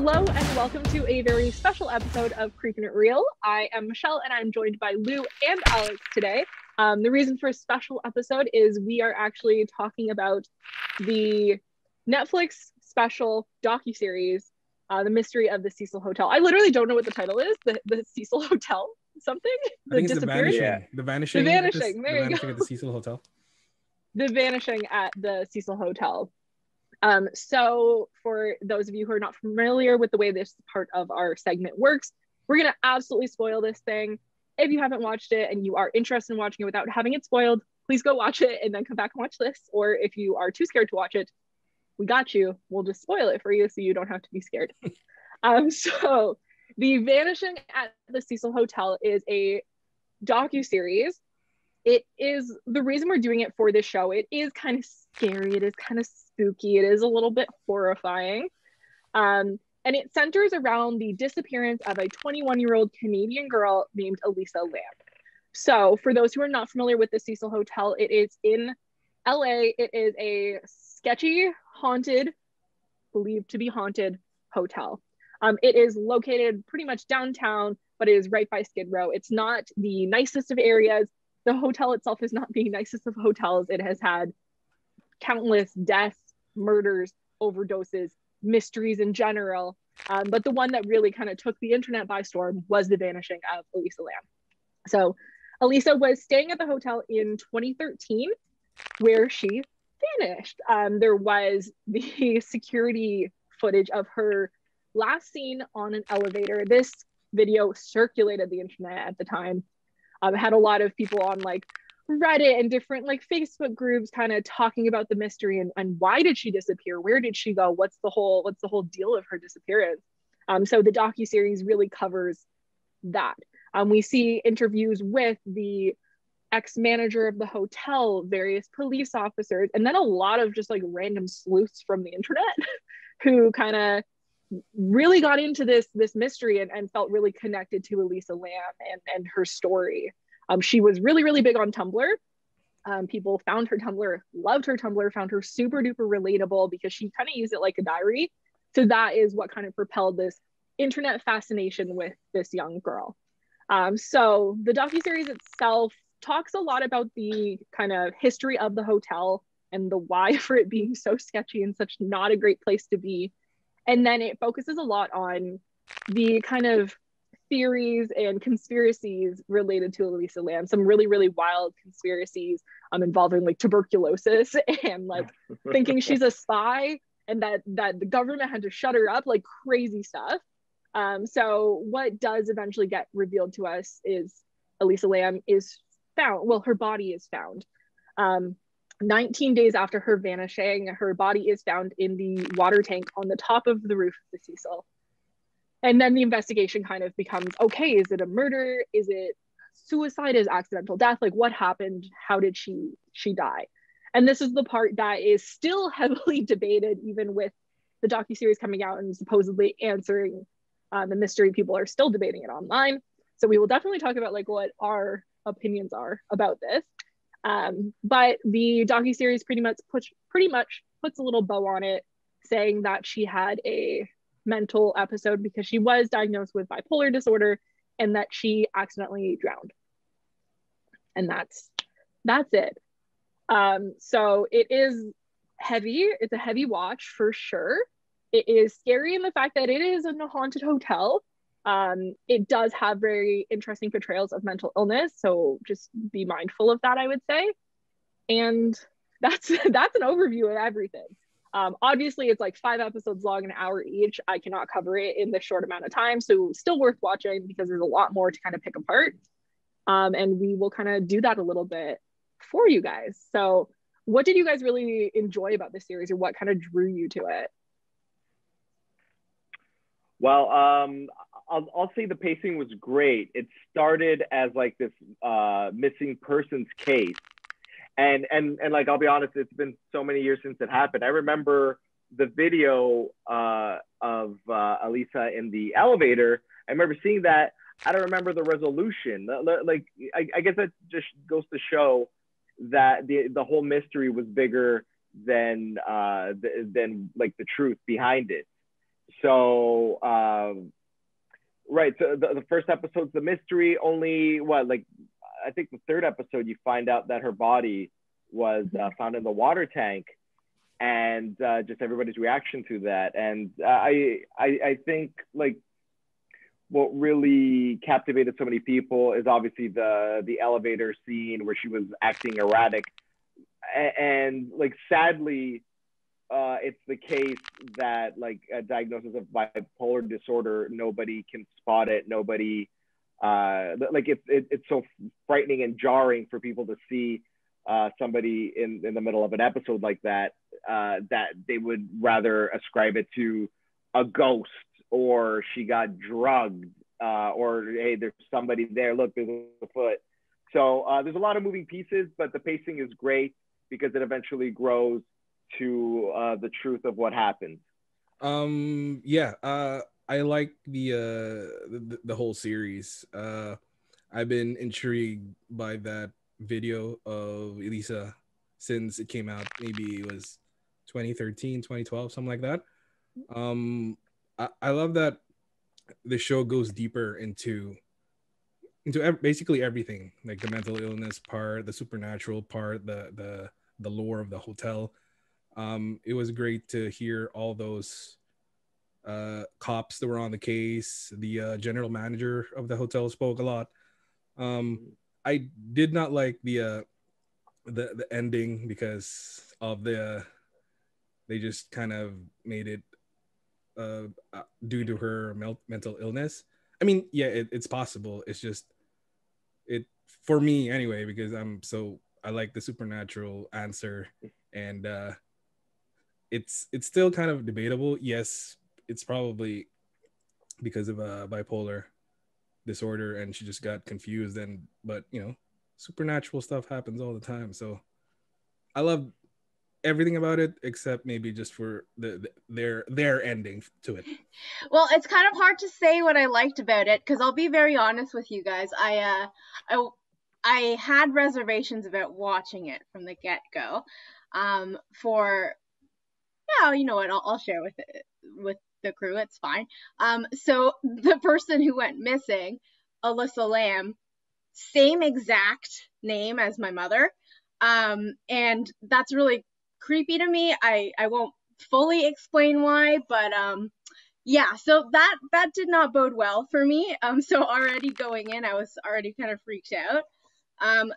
Hello and welcome to a very special episode of Creepin Real. I am Michelle and I'm joined by Lou and Alex today. The reason for a special episode is we are actually talking about the Netflix special docuseries, The Mystery of the Cecil Hotel. I literally don't know what the title is. The Cecil Hotel something? I think it's The Vanishing. Yeah. The Vanishing. The Vanishing. There the you Vanishing go. at the Cecil Hotel. The Vanishing at the Cecil Hotel. So for those of you who are not familiar with the way this part of our segment works, we're going to absolutely spoil this thing. If you haven't watched it and you are interested in watching it without having it spoiled, please go watch it and then come back and watch this. Or if you are too scared to watch it, we got you. We'll just spoil it for you so you don't have to be scared. So The Vanishing at the Cecil Hotel is a docuseries. It is, the reason we're doing it for this show, it is kind of scary, it is kind of spooky, it is a little bit horrifying. And it centers around the disappearance of a 21-year-old Canadian girl named Elisa Lam. So for those who are not familiar with the Cecil Hotel, it is in LA. It is a sketchy, haunted, believed to be haunted hotel. It is located pretty much downtown, but it is right by Skid Row. It's not the nicest of areas. The hotel itself is not the nicest of hotels. It has had countless deaths, murders, overdoses, mysteries in general. But the one that really kind of took the internet by storm was the vanishing of Elisa Lam. So Elisa was staying at the hotel in 2013, where she vanished. There was the security footage of her last seen on an elevator. This video circulated the internet at the time. Had a lot of people on like Reddit and different like Facebook groups kind of talking about the mystery and why did she disappear? Where did she go? What's the whole deal of her disappearance? So the docuseries really covers that. We see interviews with the ex-manager of the hotel, various police officers, and then a lot of just like random sleuths from the internet who kind of really got into this mystery and felt really connected to Elisa Lam and her story. She was really, really big on Tumblr. People found her Tumblr, loved her Tumblr, found her super duper relatable because she kind of used it like a diary. So that is what kind of propelled this internet fascination with this young girl. So the docuseries itself talks a lot about the kind of history of the hotel and the why for it being so sketchy and such not a great place to be. And then it focuses a lot on the kind of theories and conspiracies related to Elisa Lam. Some really, really wild conspiracies involving like tuberculosis and like thinking she's a spy and that the government had to shut her up, like crazy stuff. So what does eventually get revealed to us is Elisa Lam is found. Well, her body is found. 19 days after her vanishing, her body is found in the water tank on the top of the roof of the Cecil. And then the investigation kind of becomes, okay, is it a murder? Is it suicide? Is accidental death? Like what happened? How did she die? And this is the part that is still heavily debated, even with the docuseries coming out and supposedly answering the mystery. People are still debating it online. So we will definitely talk about like what our opinions are about this. But the docuseries pretty much puts a little bow on it, saying that she had a mental episode because she was diagnosed with bipolar disorder and that she accidentally drowned. And that's it. So it is heavy. It's a heavy watch for sure. It is scary in the fact that it is in a haunted hotel. It does have very interesting portrayals of mental illness, so just be mindful of that, I would say. And that's an overview of everything. Obviously, it's like 5 episodes long, an hour each. I cannot cover it in this short amount of time, so still worth watching because there's a lot more to kind of pick apart. And we will kind of do that a little bit for you guys. So what did you guys really enjoy about this series, or what kind of drew you to it? Well, I'll say the pacing was great. It started as like this missing persons case. And like, I'll be honest, it's been so many years since it happened. I remember the video of Elisa in the elevator. I remember seeing that. I don't remember the resolution. Like, I guess that just goes to show that the whole mystery was bigger than like the truth behind it. So, right. So the first episode's the mystery. Only what, like, I think the third episode, you find out that her body was found in the water tank, and just everybody's reaction to that. And I think, like, what really captivated so many people is obviously the elevator scene where she was acting erratic, and like, sadly, it's the case that, like, a diagnosis of bipolar disorder, nobody can spot it. Nobody, like, it's so frightening and jarring for people to see somebody in the middle of an episode like that, that they would rather ascribe it to a ghost, or she got drugged, or, hey, there's somebody there. Look, there's a foot. So there's a lot of moving pieces, but the pacing is great because it eventually grows to the truth of what happened. Yeah, I like the whole series. I've been intrigued by that video of Elisa since it came out. Maybe it was 2013, 2012, something like that. I love that the show goes deeper into basically everything, like the mental illness part, the supernatural part, the lore of the hotel. It was great to hear all those cops that were on the case. The general manager of the hotel spoke a lot. I did not like the ending because of they just kind of made it due to her mental illness. I mean, yeah, it's possible. It's just it for me anyway, because I like the supernatural answer, and it's still kind of debatable. Yes, it's probably because of a bipolar disorder and she just got confused, but supernatural stuff happens all the time. So I love everything about it except maybe just for their ending to it. Well, it's kind of hard to say what I liked about it, because I'll be very honest with you guys. I had reservations about watching it from the get-go. You know what, I'll share with the crew, it's fine. So the person who went missing, Alyssa Lamb, same exact name as my mother, and that's really creepy to me. I won't fully explain why, but yeah, so that did not bode well for me. So already going in, I was already kind of freaked out.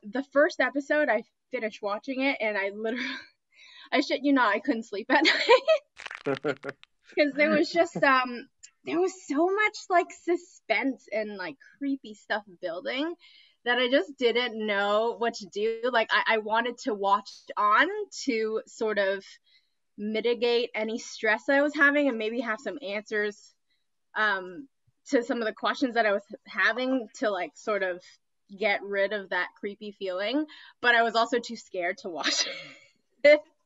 The first episode, I finished watching it, and I literally, I shit you not, I couldn't sleep at night because there was just there was so much like suspense and like creepy stuff building that I just didn't know what to do. Like I wanted to watch on to sort of mitigate any stress I was having and maybe have some answers to some of the questions that I was having to like sort of get rid of that creepy feeling. But I was also too scared to watch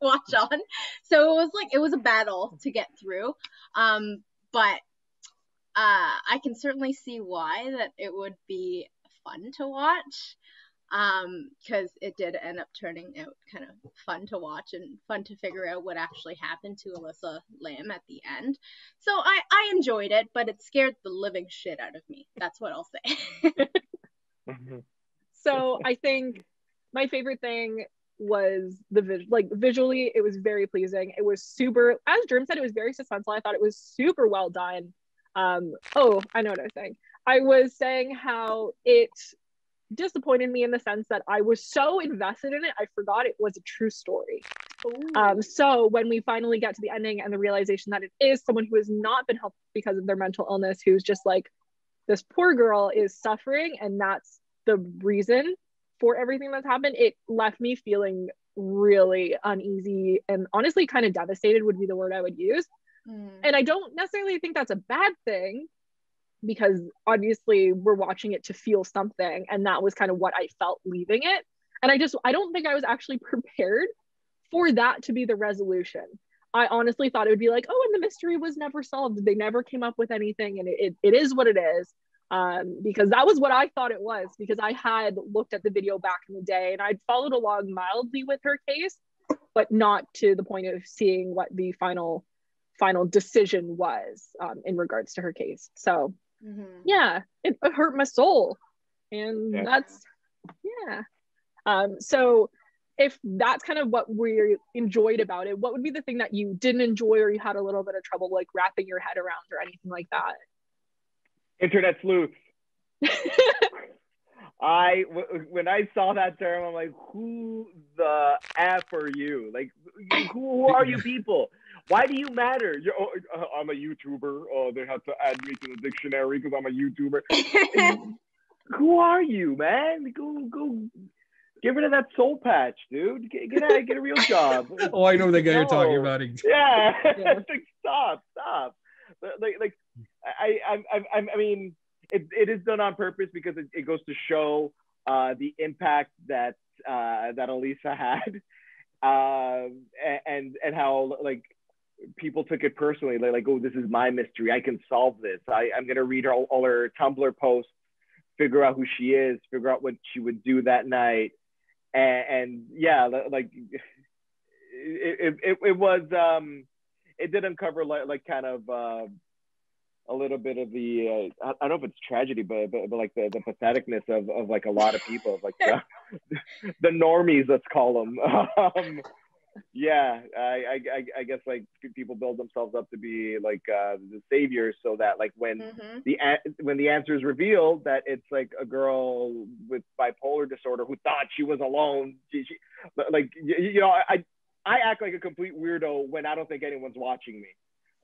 on. So it was a battle to get through. But I can certainly see why that it would be fun to watch, because it did end up turning out kind of fun to watch and fun to figure out what actually happened to Alyssa Lamb at the end. So I enjoyed it, but it scared the living shit out of me. That's what I'll say. So I think my favorite thing was visually, it was very pleasing. It was super, as Germ said, it was very suspenseful. I thought it was super well done. Oh, I know what I was saying. I was saying how it disappointed me in the sense that I was so invested in it, I forgot it was a true story. So when we finally get to the ending and the realization that it is someone who has not been helped because of their mental illness, who's just like, this poor girl is suffering and that's the reason for everything that's happened, it left me feeling really uneasy and honestly kind of devastated would be the word I would use. And I don't necessarily think that's a bad thing, because obviously we're watching it to feel something, and that was kind of what I felt leaving it. And I don't think I was actually prepared for that to be the resolution. I honestly thought it would be like, oh, and the mystery was never solved, they never came up with anything, and it is what it is. Because that was what I thought it was, because I had looked at the video back in the day and I'd followed along mildly with her case, but not to the point of seeing what the final final decision was in regards to her case. So yeah, it hurt my soul. And that's, so if that's kind of what we enjoyed about it, what would be the thing that you didn't enjoy or you had a little bit of trouble like wrapping your head around or anything like that? Internet sleuths. When I saw that term, I'm like, who the F are you? Like, who are you people? Why do you matter? I'm a YouTuber. Oh, they have to add me to the dictionary because I'm a YouTuber. Who are you, man? Go get rid of that soul patch, dude. Get a real job. Oh, I know the guy you're talking about. Yeah. Like, stop. I mean, it is done on purpose because it goes to show the impact that Elisa had, and how like people took it personally. Like, oh, this is my mystery. I can solve this. I'm gonna read all her Tumblr posts, figure out who she is, figure out what she would do that night, and yeah, like it was it did uncover like kind of a little bit of the I don't know if it's tragedy, but like the patheticness of like a lot of people, of like the normies, let's call them. Yeah, I guess like people build themselves up to be like the saviors, so that like when the answer is revealed that it's like a girl with bipolar disorder who thought she was alone, she like you know, I act like a complete weirdo when I don't think anyone's watching me.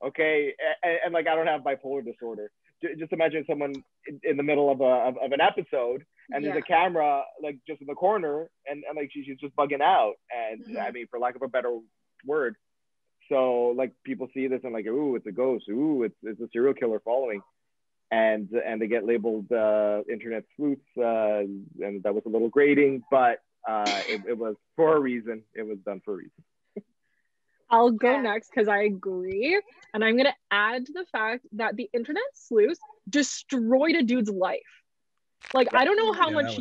Okay, and like I don't have bipolar disorder. Just imagine someone in the middle of an episode, and there's a camera like just in the corner, and like she's just bugging out. And I mean, for lack of a better word, so like people see this and like, ooh, it's a ghost. Ooh, it's a serial killer following, and they get labeled internet sleuths, and that was a little grating, but it was for a reason. It was done for a reason. I'll go next because I agree. And I'm going to add to the fact that the internet sleuths destroyed a dude's life. Like, I don't know how much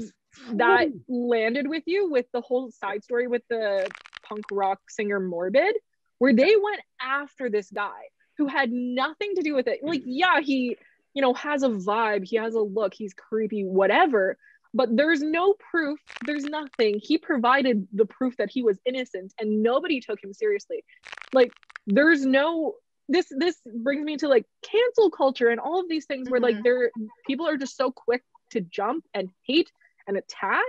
that landed with you with the whole side story with the punk rock singer Morbid, where they went after this guy who had nothing to do with it. Like, yeah, he, you know, has a vibe, he has a look, he's creepy, whatever. But there's no proof, there's nothing. He provided the proof that he was innocent and nobody took him seriously. Like, there's no, this brings me to like cancel culture and all of these things where like people are just so quick to jump and hate and attack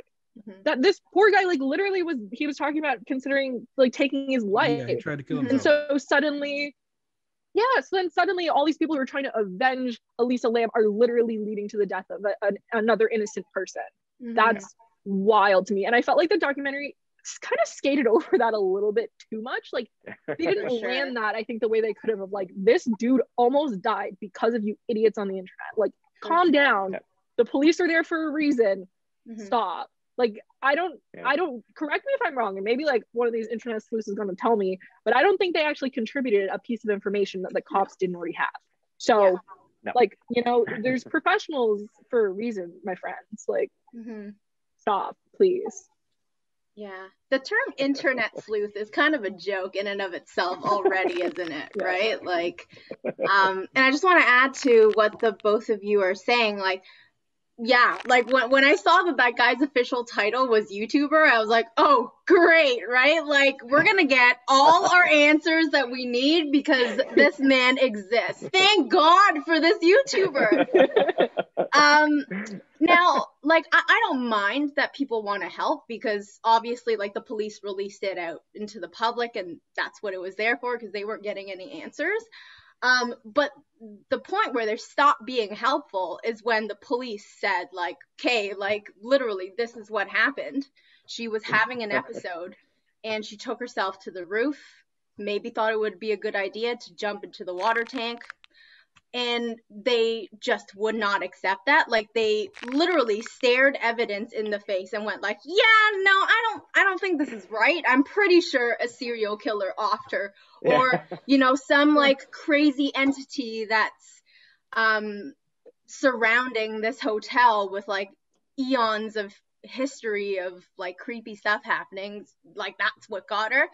that this poor guy like literally he was talking about considering like taking his life. Yeah, he tried to kill himself. And so suddenly, so then suddenly all these people who are trying to avenge Elisa Lam are literally leading to the death of another innocent person. That's wild to me. And I felt like the documentary kind of skated over that a little bit too much. Like, they didn't land that, I think, the way they could have. Like, this dude almost died because of you idiots on the internet. Like, calm down. The police are there for a reason. Stop. Like, I don't, correct me if I'm wrong, and maybe like one of these internet sleuths is going to tell me, but I don't think they actually contributed a piece of information that the cops didn't already have. So like, you know, there's professionals for a reason, my friends. Like, stop, please. Yeah, the term internet sleuth is kind of a joke in and of itself already, isn't it? Right? Like, and I just want to add to what the both of you are saying. Like, yeah, like when I saw that guy's official title was YouTuber, I was like, oh, great, right? Like, we're going to get all our answers that we need because this man exists. Thank God for this YouTuber. Now, like, I don't mind that people want to help because obviously, like, the police released it out into the public and that's what it was there for because they weren't getting any answers. But the point where they stopped being helpful is when the police said, like, okay, like, literally, this is what happened. She was having an episode and she took herself to the roof, maybe thought it would be a good idea to jump into the water tank. And they just would not accept that. Like, they literally stared evidence in the face and went like, yeah, no, I don't think this is right. I'm pretty sure a serial killer offed her. Or, you know, some like crazy entity that's surrounding this hotel with like eons of history of like creepy stuff happening. Like, that's what got her.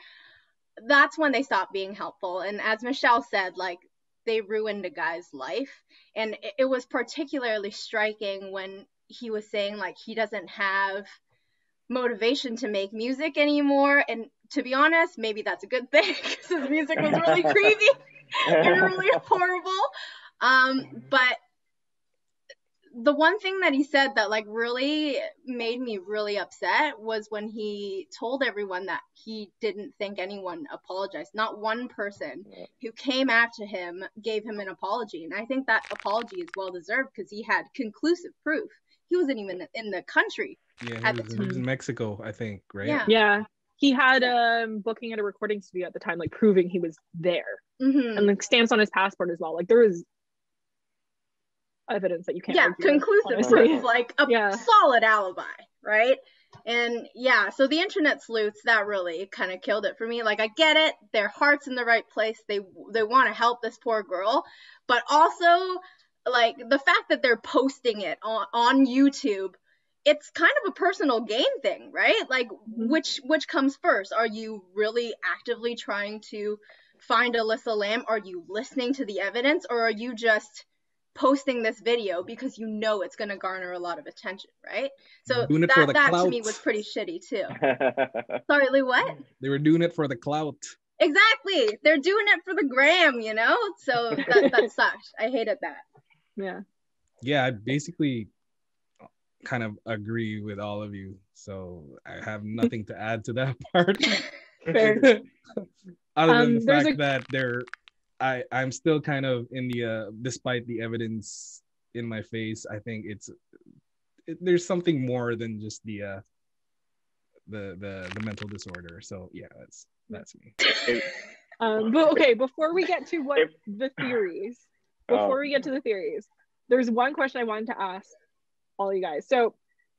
that's when they stopped being helpful. And as Michelle said, like, they ruined a guy's life. And it was particularly striking when he was saying, like, he doesn't have motivation to make music anymore. And to be honest, maybe that's a good thing, because his music was really creepy and really horrible. But the one thing that he said that like really made me really upset was when he told everyone that he didn't think anyone apologized. Not one person who came after him gave him an apology. And I think that apology is well deserved, because he had conclusive proof. He wasn't even in the country. Yeah, he was in Mexico, I think, right? Yeah. He had booking at a recording studio at the time, like proving he was there. And like stamps on his passport as well. Like there was evidence that you can't argue conclusive with, proof, like a solid alibi, right? And yeah, so the internet sleuths, that really kind of killed it for me. Like, I get it, their heart's in the right place, they want to help this poor girl, but also like the fact that they're posting it on YouTube, it's kind of a personal gain thing, right? Like, which comes first? Are you really actively trying to find Alyssa Lam? Are you listening to the evidence, or are you just posting this video because you know it's going to garner a lot of attention, right? So that to me was pretty shitty too. Sorry, Lee, what? They were doing it for the clout. Exactly. They're doing it for the gram, you know? So that sucked. I hated that. Yeah, I basically kind of agree with all of you. So I have nothing to add to that part. Other than the fact that I'm still kind of in the despite the evidence in my face, I think there's something more than just the mental disorder. So yeah, that's me. But okay, before we get to the theories, there's one question I wanted to ask all you guys. So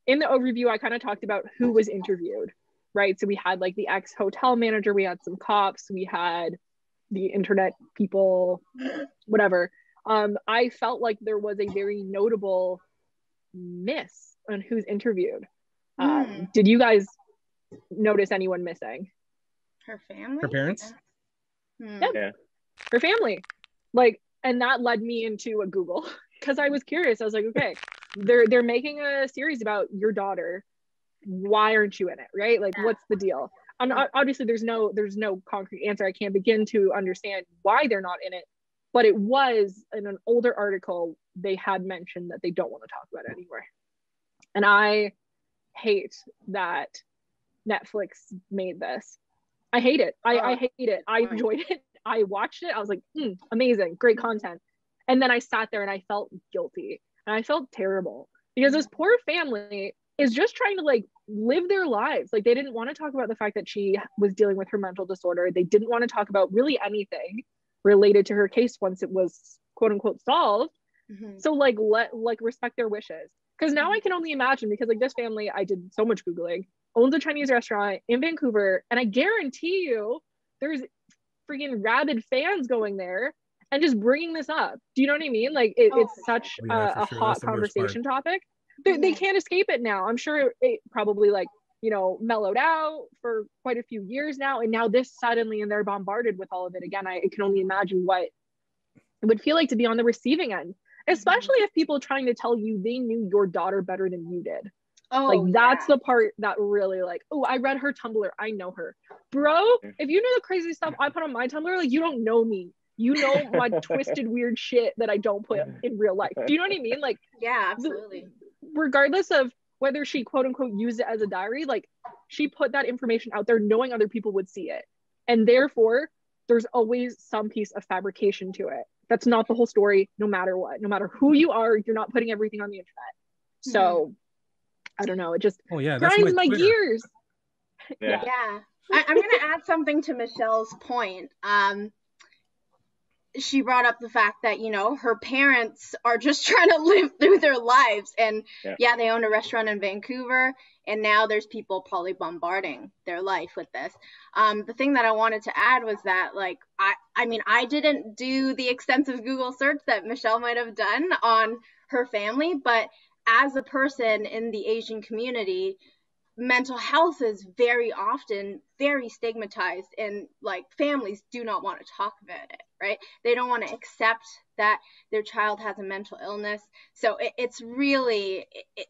in the overview, I kind of talked about who was interviewed, right? So we had like the ex-hotel manager, we had some cops, we had the internet people, whatever. I felt like there was a very notable miss on who's interviewed. Did you guys notice anyone missing? Her family? Her parents? Yeah. Her family. Like, and that led me into a Google, because I was curious. I was like, okay, they're making a series about your daughter. Why aren't you in it, right? Like, what's the deal? And obviously there's no concrete answer. I can't begin to understand why they're not in it, but it was in an older article, they had mentioned that they don't want to talk about it anymore. And I hate that Netflix made this. I hate it. I hate it. I enjoyed it. I watched it. I was like, amazing, great content. And then I sat there and I felt guilty and I felt terrible, because this poor family is just trying to like live their lives. Like, they didn't want to talk about the fact that she was dealing with her mental disorder. They didn't want to talk about really anything related to her case once it was quote unquote solved. So like, respect their wishes. Because now I can only imagine, because like this family, I did so much Googling, owns a Chinese restaurant in Vancouver. And I guarantee you there's freaking rabid fans going there and just bringing this up. Do you know what I mean? Like it's such a hot conversation topic. They can't escape it now. I'm sure it probably like, you know, mellowed out for quite a few years now. And now this suddenly, and they're bombarded with all of it again. I can only imagine what it would feel like to be on the receiving end, especially if people trying to tell you they knew your daughter better than you did. That's the part that really like, oh, I read her Tumblr, I know her. Bro, if you knew the crazy stuff I put on my Tumblr, like, you don't know me. You know my twisted weird shit that I don't put in real life. Do you know what I mean? Like, yeah, absolutely. Regardless of whether she quote unquote used it as a diary, like, she put that information out there knowing other people would see it. And therefore, there's always some piece of fabrication to it. That's not the whole story, no matter what. No matter who you are, you're not putting everything on the internet. So, I don't know. It just grinds my gears. Yeah. I'm going to add something to Michelle's point. She brought up the fact that, you know, her parents are just trying to live through their lives. And they own a restaurant in Vancouver. And now there's people probably bombarding their life with this. The thing that I wanted to add was that, like, I mean, I didn't do the extensive Google search that Michelle might have done on her family. But as a person in the Asian community, mental health is very often very stigmatized, and like families do not want to talk about it, right? They don't want to accept that their child has a mental illness. So it's really,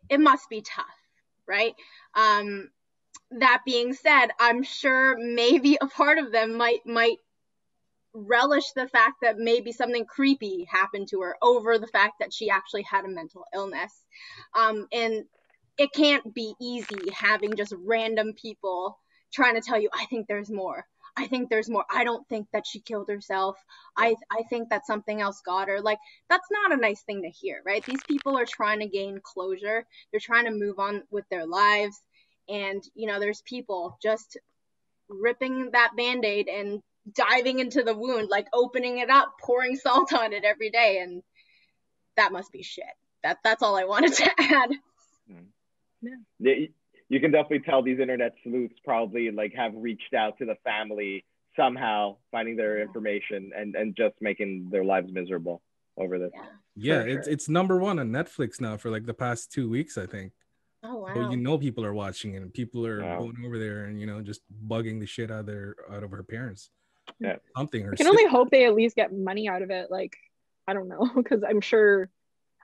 it must be tough, right? That being said, I'm sure maybe a part of them might relish the fact that maybe something creepy happened to her over the fact that she actually had a mental illness. And it can't be easy having just random people trying to tell you, I think there's more. I think there's more. I don't think that she killed herself. I think that something else got her. Like, that's not a nice thing to hear, right? These people are trying to gain closure. They're trying to move on with their lives. And, you know, there's people just ripping that Band-Aid and diving into the wound, like opening it up, pouring salt on it every day. And that must be shit. That's all I wanted to add. Yeah. You can definitely tell these internet sleuths probably like have reached out to the family somehow, finding their information and just making their lives miserable over this. Yeah, it's number one on Netflix now for like the past 2 weeks, I think. Oh wow. So you know people are watching it, and people are going over there and, you know, just bugging the shit out of her parents. Yeah. Something. I can only hope they at least get money out of it. Like, I don't know, because I'm sure,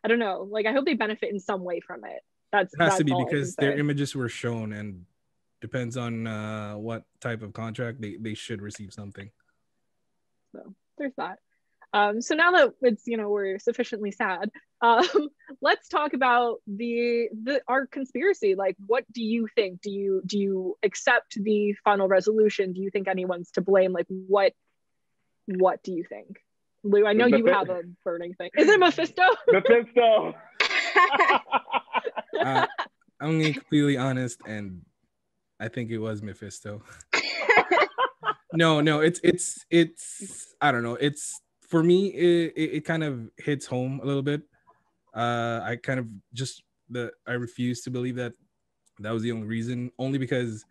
I don't know. Like, I hope they benefit in some way from it. It has to be, because their images were shown, and depends on what type of contract, they should receive something. So there's that. So now that it's, you know, we're sufficiently sad, let's talk about our conspiracy. Like, what do you think? Do you accept the final resolution? Do you think anyone's to blame? Like, what do you think? Lou, I know you have a burning thing. Is it Mephisto? Mephisto. I'm gonna be completely honest, and I think it was Mephisto. No, it's I don't know. It's, for me, it kind of hits home a little bit. I kind of I refuse to believe that was the only reason, only because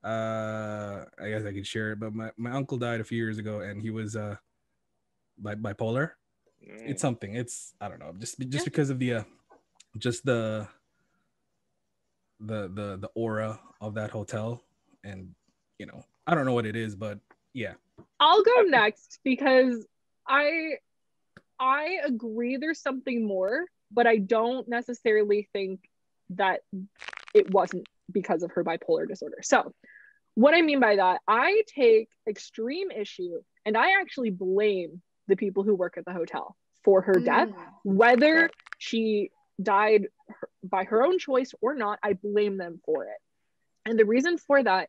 I guess I could share it, but my uncle died a few years ago, and he was bipolar. It's something. It's, I don't know, just because of the the aura of that hotel, and, you know, I don't know what it is, but yeah. I'll go next because I agree there's something more, but I don't necessarily think that it wasn't because of her bipolar disorder. So what I mean by that, I take extreme issue, and I actually blame the people who work at the hotel for her death, whether she died by her own choice or not. I blame them for it. And the reason for that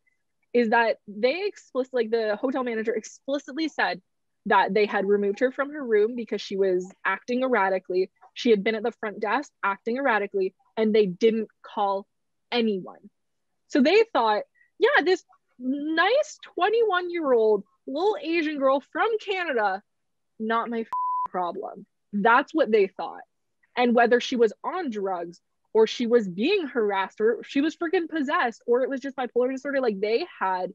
is that they explicitly, like, the hotel manager explicitly said that they had removed her from her room because she was acting erratically. She had been at the front desk acting erratically, and they didn't call anyone. So they thought, yeah, this nice 21-year-old little Asian girl from Canada, not my problem. That's what they thought. And whether she was on drugs, or she was being harassed, or she was freaking possessed, or it was just bipolar disorder, like, they had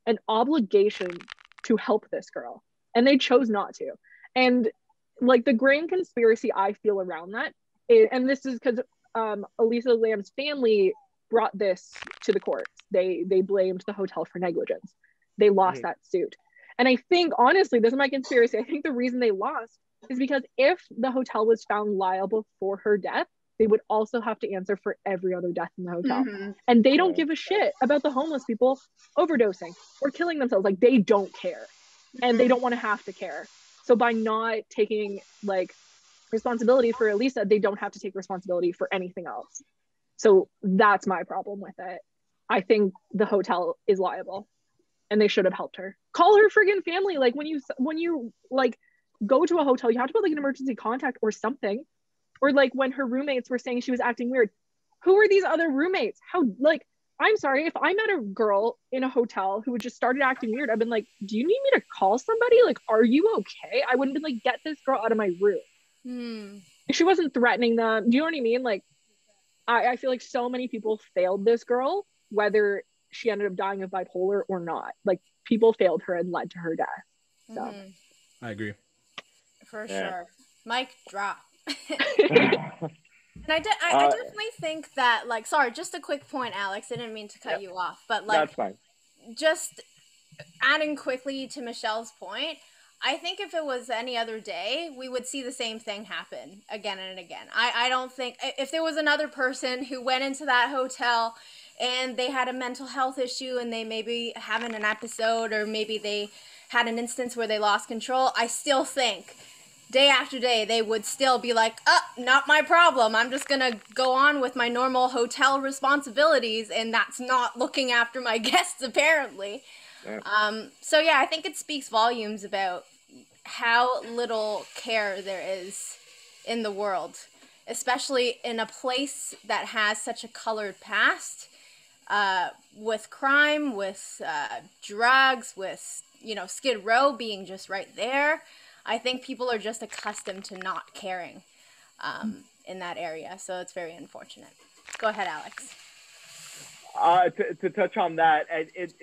an obligation to help this girl, and they chose not to. And like, the grand conspiracy I feel around that is, and this is because Elisa Lam's family brought this to the courts. They blamed the hotel for negligence. They lost that suit. And I think, honestly, this is my conspiracy, I think the reason they lost is because if the hotel was found liable for her death, they would also have to answer for every other death in the hotel. And they don't give a shit about the homeless people overdosing or killing themselves. Like, they don't care. And they don't want to have to care. So by not taking, like, responsibility for Elisa, they don't have to take responsibility for anything else. So that's my problem with it. I think the hotel is liable, and they should have helped her. Call her friggin' family. Like, when you like go to a hotel, you have to put like an emergency contact or something. Or like when her roommates were saying she was acting weird, who are these other roommates? How, like, I'm sorry, if I met a girl in a hotel who had just started acting weird, I've been like, do you need me to call somebody? Like, are you okay? I wouldn't have been like, get this girl out of my room. She wasn't threatening them. Do you know what I mean? Like, I feel like so many people failed this girl, whether she ended up dying of bipolar or not. Like, people failed her and led to her death. So I agree. For sure. Mic drop. And I definitely think that, like, sorry, just a quick point, Alex. I didn't mean to cut you off, but like, That's fine. Just adding quickly to Michelle's point, I think if it was any other day, we would see the same thing happen again and again. I don't think, if there was another person who went into that hotel and they had a mental health issue and they maybe having an episode, or maybe they had an instance where they lost control, I still think day after day they would still be like, not my problem, I'm just gonna go on with my normal hotel responsibilities, and that's not looking after my guests apparently. So yeah, I think it speaks volumes about how little care there is in the world, especially in a place that has such a colored past, with crime, with drugs, with, you know, Skid Row being just right there. I think people are just accustomed to not caring in that area, so it's very unfortunate. Go ahead, Alex. To touch on that, it's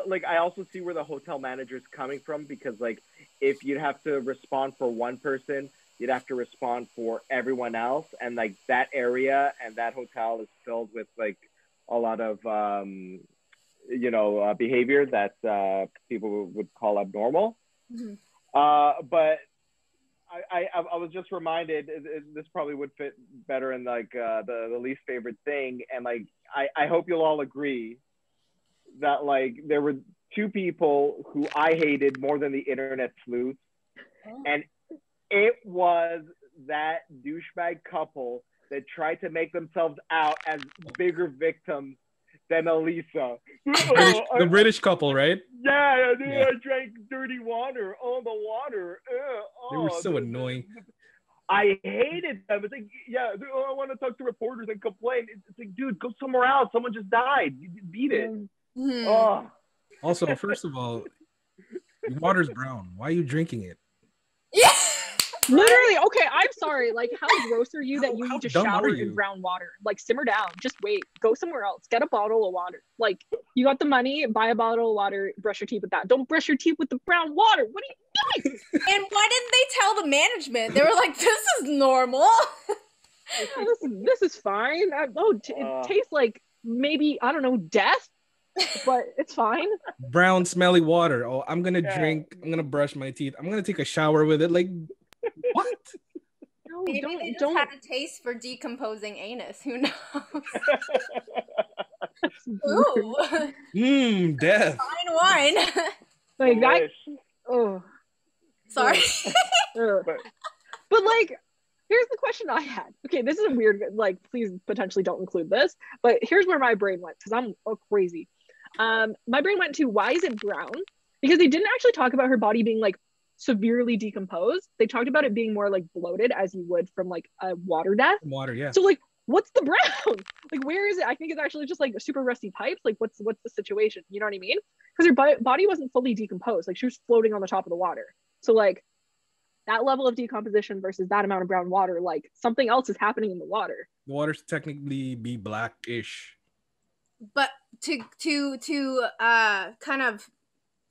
like, I also see where the hotel manager's coming from, because like, if you'd have to respond for one person, you'd have to respond for everyone else, and like that area and that hotel is filled with like a lot of behavior that people would call abnormal. Mm-hmm. But I was just reminded, this probably would fit better in like the least favorite thing, and like I hope you'll all agree that like there were two people who I hated more than the internet sleuths, and it was that douchebag couple that tried to make themselves out as bigger victims than Elisa. The British couple, right? Yeah, I drank dirty water. Oh, the water. They were so annoying. I hated them. It's like, I want to talk to reporters and complain. It's like, dude, go somewhere else. Someone just died. You beat it. Mm-hmm. Oh. Also, first of all, water's brown. Why are you drinking it? Yeah. Literally, okay, I'm sorry. Like, how gross are you that you How need to dumb shower are you? in brown water? Like, simmer down. Just wait. Go somewhere else. Get a bottle of water. Like, you got the money, buy a bottle of water, brush your teeth with that. Don't brush your teeth with the brown water. What are you doing? And why didn't they tell the management? They were like, this is normal. This is fine. It tastes like maybe, I don't know, death, but it's fine. Brown, smelly water. Oh, I'm gonna drink. I'm gonna brush my teeth. I'm gonna take a shower with it. Like, what? No, Maybe they just had a taste for decomposing anus. Who knows? Ooh. Death. Fine wine. Like that. Oh. Sorry. But like, here's the question I had. Okay, this is a weird, like, please potentially don't include this, but here's where my brain went, because I'm crazy. My brain went to, why is it brown? Because they didn't actually talk about her body being like severely decomposed. They talked about it being more like bloated, as you would from like a water death. Water, yeah. So like, what's the brown? Like, where is it? I think it's actually just like super rusty pipes. Like, what's the situation? You know what I mean? Because her body wasn't fully decomposed. Like, she was floating on the top of the water. So like, that level of decomposition versus that amount of brown water, like something else is happening in the water. The water's technically be blackish. But to kind of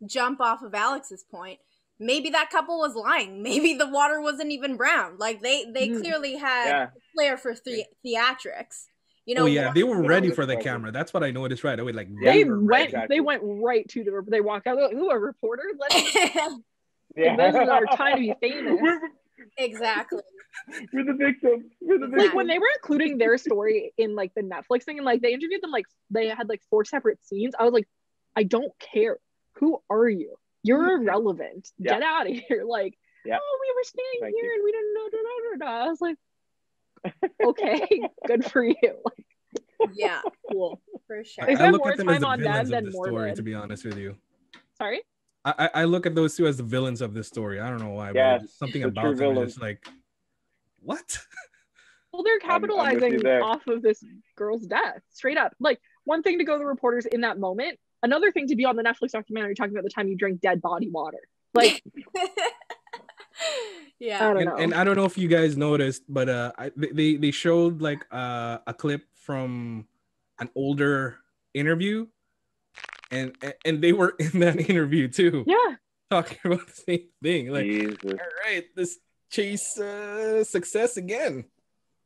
jump off of Alex's point, maybe that couple was lying. Maybe the water wasn't even brown. Like they clearly had flair for theatrics. You know, they were ready for the camera. That's what I noticed right away. Like they went right to the. They walked out. Like, ooh, a reporter. Let's. This is our time to be famous. Exactly. We're the victims. Like when they were including their story in like the Netflix thing, and like they interviewed them, like they had like 4 separate scenes. I was like, I don't care. Who are you? You're irrelevant. Get out of here. Like, oh, we were staying here and we didn't know. I was like, okay, good for you. Like, yeah, cool. For sure. I look at them as the villains of the story, to be honest with you. Sorry? I look at those two as the villains of this story. I don't know why, but something about them is like, what? Well, they're capitalizing off of this girl's death, straight up. Like, one thing to go to the reporters in that moment, another thing to be on the Netflix documentary talking about the time you drank dead body water. Like, yeah. I don't know. And I don't know if you guys noticed, but they showed like a clip from an older interview. And they were in that interview too. Yeah. Talking about the same thing. Like, Jesus. all right, let's chase success again.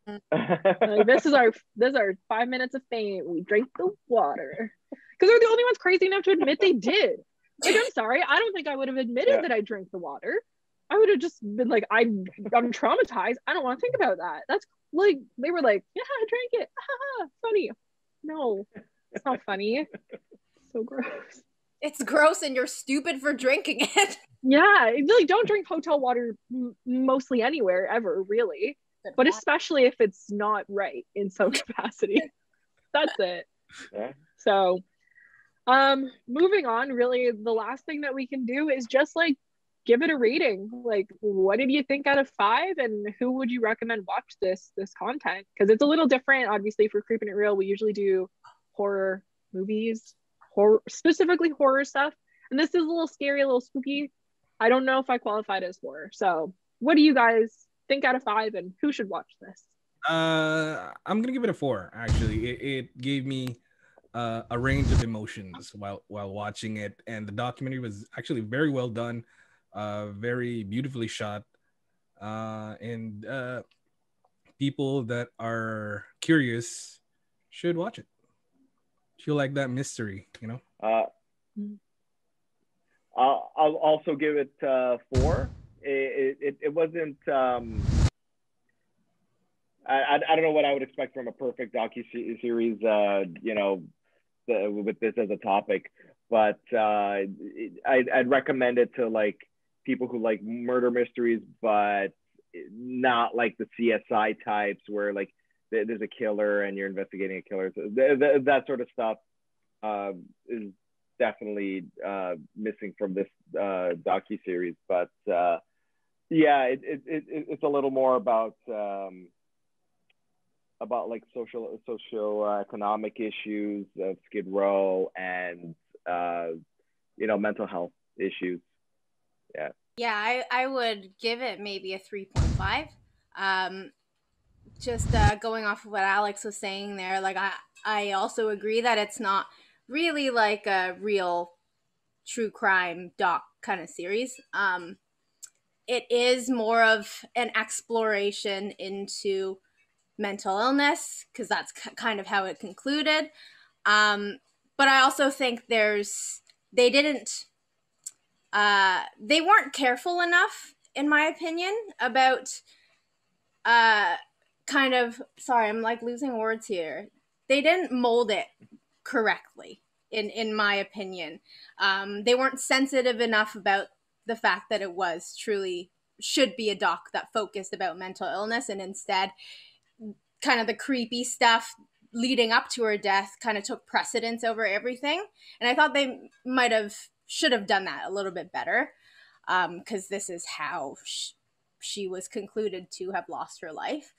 Like, this is our 5 minutes of fame. We drank the water because they're the only ones crazy enough to admit they did. Like, I'm sorry, I don't think I would have admitted that I drank the water. I would have just been like, I'm traumatized. I don't want to think about that. That's like, they were like, yeah, I drank it. Funny. No, it's not funny. So gross. It's gross and you're stupid for drinking it. Yeah, like, don't drink hotel water mostly anywhere ever, really. But especially if it's not right in some capacity. That's it. Yeah. So, moving on, really, the last thing that we can do is just like give it a rating. Like, what did you think out of 5, and who would you recommend watch this content? Because it's a little different, obviously. For Creepin' It Real, we usually do horror movies, specifically horror stuff, and this is a little scary, a little spooky. I don't know if I qualified as horror. So, what do you guys think out of 5, and who should watch this? I'm gonna give it a 4. Actually, it gave me a range of emotions while watching it, and the documentary was actually very well done, very beautifully shot, and people that are curious should watch it. If you like that mystery, you know. I'll also give it 4. It wasn't. I don't know what I would expect from a perfect docuseries. You know, with this as a topic, but I'd recommend it to like people who like murder mysteries, but not like the CSI types where like there's a killer and you're investigating a killer. So that sort of stuff is definitely missing from this docuseries. But yeah, it's a little more about like socio-economic issues of Skid Row and you know, mental health issues. Yeah, I would give it maybe a 3.5. Just going off of what Alex was saying there, like I also agree that it's not really like a real true crime doc kind of series. It is more of an exploration into mental illness, because that's kind of how it concluded. But I also think they weren't careful enough, in my opinion, about kind of, sorry, I'm like losing words here. They didn't mold it correctly, in my opinion. They weren't sensitive enough about the fact that it was truly should be a doc that focused about mental illness, and instead kind of the creepy stuff leading up to her death kind of took precedence over everything. And I thought they should have done that a little bit better, because this is how she was concluded to have lost her life.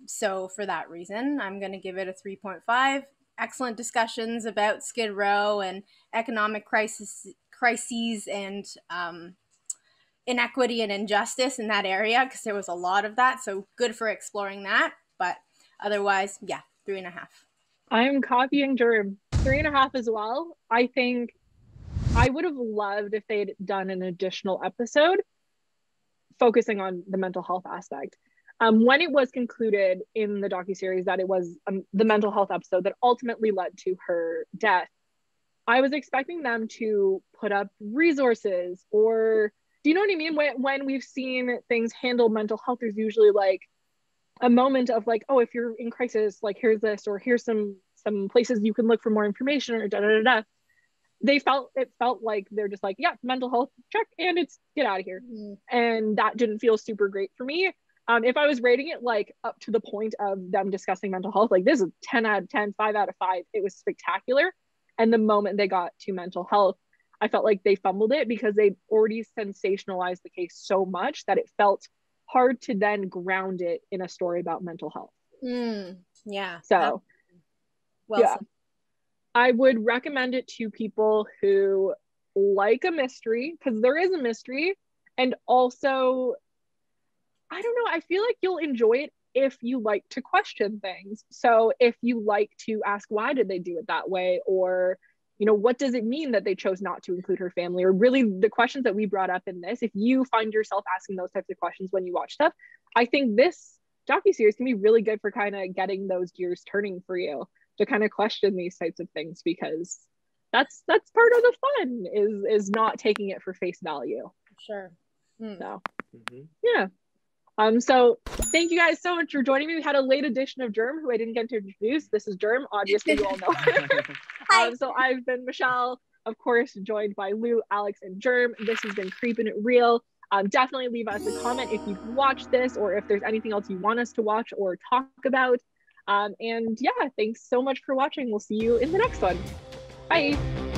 So for that reason, I'm going to give it a 3.5. Excellent discussions about Skid Row and economic crises and inequity and injustice in that area, because there was a lot of that. So good for exploring that. But otherwise, yeah, 3.5. I'm copying Germ. 3.5 as well. I think I would have loved if they'd done an additional episode focusing on the mental health aspect. When it was concluded in the docuseries that it was the mental health episode that ultimately led to her death, I was expecting them to put up resources, or, do you know what I mean? When we've seen things handle mental health, there's usually like a moment of like, oh, if you're in crisis, like here's this, or here's some places you can look for more information, or da da da da. It felt like they're just like, yeah, mental health check, and it's get out of here. And that didn't feel super great for me. If I was rating it like up to the point of them discussing mental health, like this is 10 out of 10, 5 out of 5, it was spectacular. And the moment they got to mental health, I felt like they fumbled it, because they already sensationalized the case so much that it felt hard to then ground it in a story about mental health. Yeah. So, yeah. Said. I would recommend it to people who like a mystery, because there is a mystery, and also, I don't know, I feel like you'll enjoy it if you like to question things. So if you like to ask, why did they do it that way? Or, you know, what does it mean that they chose not to include her family? Or really the questions that we brought up in this, if you find yourself asking those types of questions when you watch stuff, I think this docuseries can be really good for kind of getting those gears turning for you to kind of question these types of things, because that's part of the fun is not taking it for face value. Sure. So yeah. So thank you guys so much for joining me. We had a late edition of Germ, who I didn't get to introduce. This is Germ. Obviously, you all know her. So I've been Michelle, of course, joined by Lou, Alex, and Germ. This has been Creepin' It Real. Definitely leave us a comment if you've watched this, or if there's anything else you want us to watch or talk about. And yeah, thanks so much for watching. We'll see you in the next one. Bye.